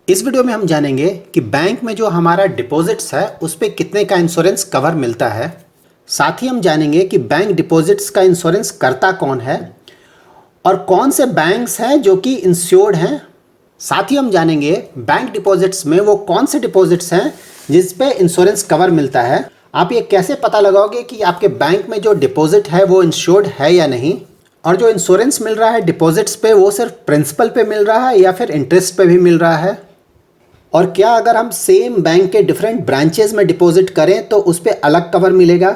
इस वीडियो में हम जानेंगे कि बैंक में जो हमारा डिपॉजिट्स है उस पे कितने का इंश्योरेंस कवर मिलता है। साथ ही हम जानेंगे कि बैंक डिपॉजिट्स का इंश्योरेंस करता कौन है और कौन से बैंक्स हैं जो कि इंश्योर्ड हैं। साथ ही हम जानेंगे बैंक डिपॉजिट्स में वो कौन से डिपॉजिट्स हैं जिस पे इंश्योरेंस कवर मिलता है। आप ये कैसे पता लगाओगे कि आपके बैंक में जो डिपॉजिट है वो इंश्योर्ड है या नहीं, और जो इंश्योरेंस मिल रहा है डिपॉजिट्स पे वो सिर्फ प्रिंसिपल पे मिल रहा है या फिर इंटरेस्ट पे भी मिल रहा है, और क्या अगर हम सेम बैंक के डिफरेंट ब्रांचेस में डिपॉजिट करें तो उस पर अलग कवर मिलेगा,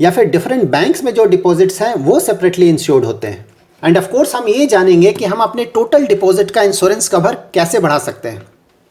या फिर डिफरेंट बैंक्स में जो डिपॉजिट्स हैं वो सेपरेटली इंश्योर्ड होते हैं। एंड ऑफ कोर्स हम ये जानेंगे कि हम अपने टोटल डिपॉजिट का इंश्योरेंस कवर कैसे बढ़ा सकते हैं।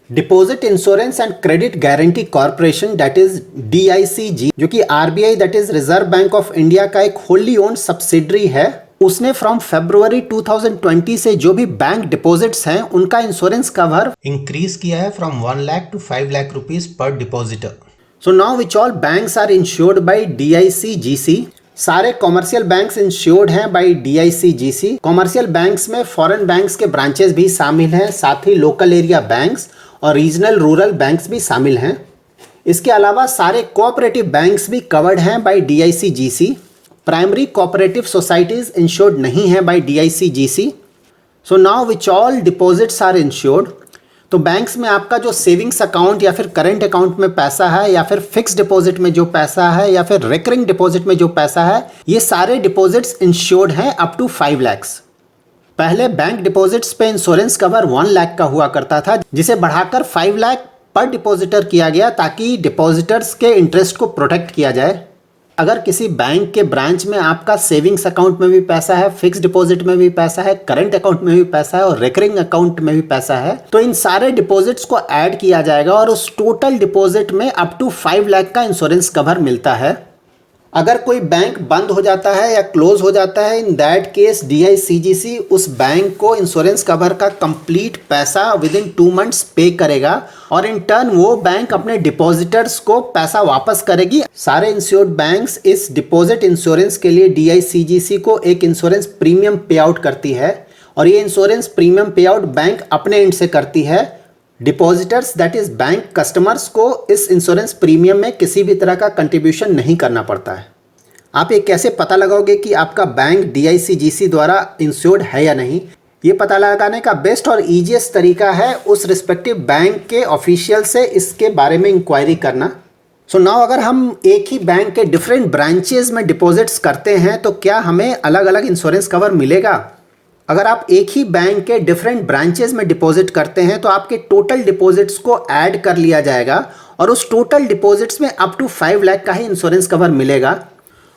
Deposit insurance and credit guarantee corporation that is DICG, जो कि RBI that is reserve bank of India का एक होली ओन्ड सब्सिडरी है, उसने फ्रॉम फरवरी 2020 से जो भी बैंक डिपॉजिट्स हैं उनका इंश्योरेंस कवर इंक्रीज किया है from 1 lakh to 5 lakh rupees पर depositor. So now which all banks are insured by DICGC। सारे कॉमर्शियल बैंक्स इंश्योर्ड हैं बाय DICGC। कॉमर्शियल बैंक्स में फॉरेन बैंक्स के ब्रांचेस भी शामिल हैं, साथ ही लोकल एरिया बैंक्स और रीजनल रूरल बैंक्स भी शामिल हैं। इसके अलावा सारे कोऑपरेटिव बैंक्स भी कवर्ड हैं by DICGC। Primary cooperative societies insured नहीं है by DICGC। So now which all deposits are insured. तो बैंक्स में आपका जो सेविंग्स अकाउंट या फिर करंट अकाउंट में पैसा है, या फिर फिक्स डिपॉजिट में जो पैसा है, या फिर रिकरिंग डिपॉजिट में जो पैसा है, ये सारे डिपॉजिट्स इंश्योर्ड हैं अप टू 5 लाख। पहले बैंक डिपॉजिट्स पे इंश्योरेंस कवर 1 लाख का हुआ करता था, जिसे बढ़ाकर 5 लाख पर डिपॉजिटर किया गया ताकि डिपॉजिटर्स के इंटरेस्ट को प्रोटेक्ट किया जाए। अगर किसी बैंक के ब्रांच में आपका सेविंग्स अकाउंट में भी पैसा है, फिक्स डिपॉजिट में भी पैसा है, करंट अकाउंट में भी पैसा है और रिकरिंग अकाउंट में भी पैसा है, तो इन सारे डिपॉजिट्स को ऐड किया जाएगा और उस टोटल डिपॉजिट में अप टू 5 लाख का इंश्योरेंस कवर मिलता है। अगर कोई बैंक बंद हो जाता है या क्लोज हो जाता है, इन दैट केस DICGC उस बैंक को इंश्योरेंस कवर का कंप्लीट पैसा विद इन 2 मंथ्स पे करेगा और इन टर्न वो बैंक अपने डिपॉजिटर्स को पैसा वापस करेगी। सारे इंश्योर्ड बैंक्स इस डिपॉजिट इंश्योरेंस के लिए DICGC को एक इंश्योरेंस प्रीमियम पे आउट करती है, और ये इंश्योरेंस प्रीमियम पे आउट बैंक अपने एंड से करती है। Depositors that is bank customers को इस इंश्योरेंस प्रीमियम में किसी भी तरह का कंट्रीब्यूशन नहीं करना पड़ता है। आप ये कैसे पता लगाओगे कि आपका बैंक DICGC द्वारा इंश्योर्ड है या नहीं? ये पता लगाने का बेस्ट और ईजीएस्ट तरीका है उस रिस्पेक्टिव बैंक के ऑफिशियल से इसके बारे में इंक्वायरी करना। सो नाउ अगर हम एक ही बैंक के डिफरेंट ब्रांचेज में डिपॉजिट्स करते हैं तो क्या हमें अलग अलग इंश्योरेंस कवर मिलेगा? अगर आप एक ही बैंक के डिफरेंट ब्रांचेस में डिपॉजिट करते हैं तो आपके टोटल डिपॉजिट्स को ऐड कर लिया जाएगा और उस टोटल डिपॉजिट्स में अप टू 5 लाख का ही इंश्योरेंस कवर मिलेगा।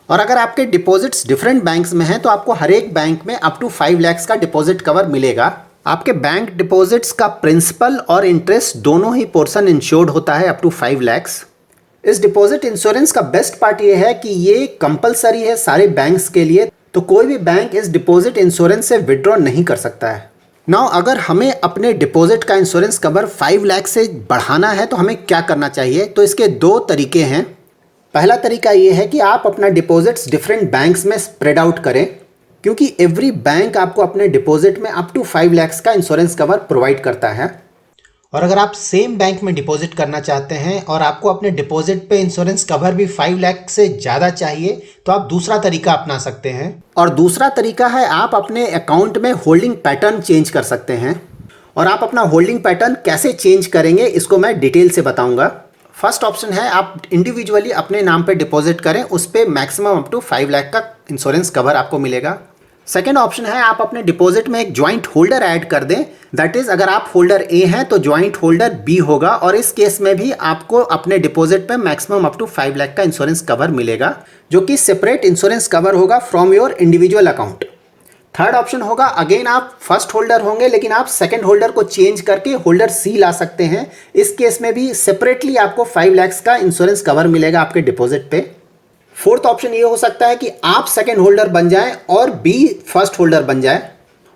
और अगर आपके डिपॉजिट्स डिफरेंट बैंक्स में हैं तो आपको हर एक बैंक में अप टू 5 लाख का डिपॉजिट कवर मिलेगा। आपके बैंक डिपॉजिट्स का प्रिंसिपल और इंटरेस्ट दोनों ही पोर्शन इंश्योर्ड होता है अप टू 5 लाख। इस डिपॉजिट इंश्योरेंस का बेस्ट पार्ट ये है कि ये कंपलसरी है सारे बैंक्स के लिए, तो कोई भी बैंक इस डिपॉजिट इंश्योरेंस से विड्रॉ नहीं कर सकता है। नाउ अगर हमें अपने डिपॉजिट का इंश्योरेंस कवर 5 लाख से बढ़ाना है तो हमें क्या करना चाहिए? तो इसके 2 तरीके हैं। पहला तरीका ये है कि आप अपना डिपॉजिट्स डिफरेंट बैंक्स में स्प्रेड आउट करें, क्योंकि एवरी बैंक आपको अपने डिपॉजिट में अप टू 5 लाख का इंश्योरेंस कवर प्रोवाइड करता है। और अगर आप सेम बैंक में डिपॉजिट करना चाहते हैं और आपको अपने डिपॉजिट पे इंश्योरेंस कवर भी 5 लाख से ज़्यादा चाहिए तो आप दूसरा तरीका अपना सकते हैं। और दूसरा तरीका है आप अपने अकाउंट में होल्डिंग पैटर्न चेंज कर सकते हैं। और आप अपना होल्डिंग पैटर्न कैसे चेंज करेंगे इसको मैं डिटेल से बताऊंगा। फर्स्ट ऑप्शन है आप इंडिविजुअली अपने नाम पे डिपॉजिट करें, उस पर मैक्सिमम अप टू 5 लाख का इंश्योरेंस कवर आपको मिलेगा। सेकेंड ऑप्शन है आप अपने डिपॉजिट में एक ज्वाइंट होल्डर ऐड कर दें, दैट इज अगर आप होल्डर ए हैं तो ज्वाइंट होल्डर बी होगा, और इस केस में भी आपको अपने डिपॉजिट में मैक्सिमम अप टू 5 लाख का इंश्योरेंस कवर मिलेगा, जो कि सेपरेट इंश्योरेंस कवर होगा from your individual account. Third option होगा अगेन आप फर्स्ट होल्डर होंगे लेकिन आप सेकेंड होल्डर को चेंज करके होल्डर सी ला सकते हैं। इस केस में भी सेपरेटली आपको 5 लाख का इंश्योरेंस कवर मिलेगा आपके डिपॉजिट पे। फोर्थ ऑप्शन ये हो सकता है कि आप सेकेंड होल्डर बन जाएं और बी फर्स्ट होल्डर बन जाए।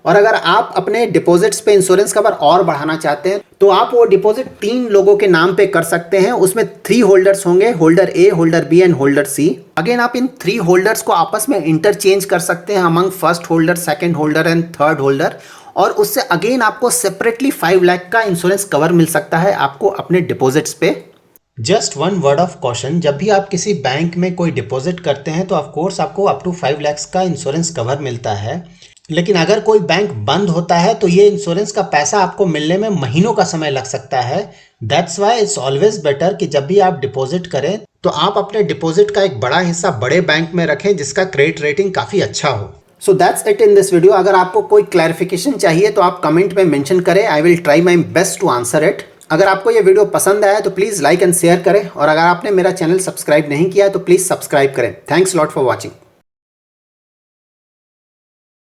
और अगर आप अपने डिपॉजिट्स पे इंश्योरेंस कवर और बढ़ाना चाहते हैं तो आप वो डिपॉजिट 3 लोगों के नाम पे कर सकते हैं। उसमें 3 होल्डर्स होंगे, holder A, holder B and holder C. Again आप इन 3 होल्डर्स को आपस में इंटरचेंज कर सकते हैं among first holder, second holder and third holder, और उससे अगेन आपको सेपरेटली 5 लाख का इंश्योरेंस कवर मिल सकता है आपको अपने डिपॉजिट्स पे। Just one word of caution, जब भी आप किसी बैंक में कोई डिपॉजिट करते हैं तो ऑफ कोर्स आपको अप टू 5 लाख का इंश्योरेंस कवर मिलता है, लेकिन अगर कोई बैंक बंद होता है तो ये इंश्योरेंस का पैसा आपको मिलने में महीनों का समय लग सकता है। That's why it's always better कि जब भी आप डिपॉजिट करें तो आप अपने डिपॉजिट का एक बड़ा हिस्सा बड़े बैंक में रखें जिसका क्रेडिट रेटिंग काफ़ी अच्छा हो। So that's it in this video. अगर आपको कोई क्लैरिफिकेशन चाहिए तो आप कमेंट में मेंशन करें, I will try my best to answer it. अगर आपको ये वीडियो पसंद आया तो प्लीज़ लाइक एंड शेयर करें, और अगर आपने मेरा चैनल सब्सक्राइब नहीं किया तो प्लीज़ सब्सक्राइब करें। Thanks lot for watching.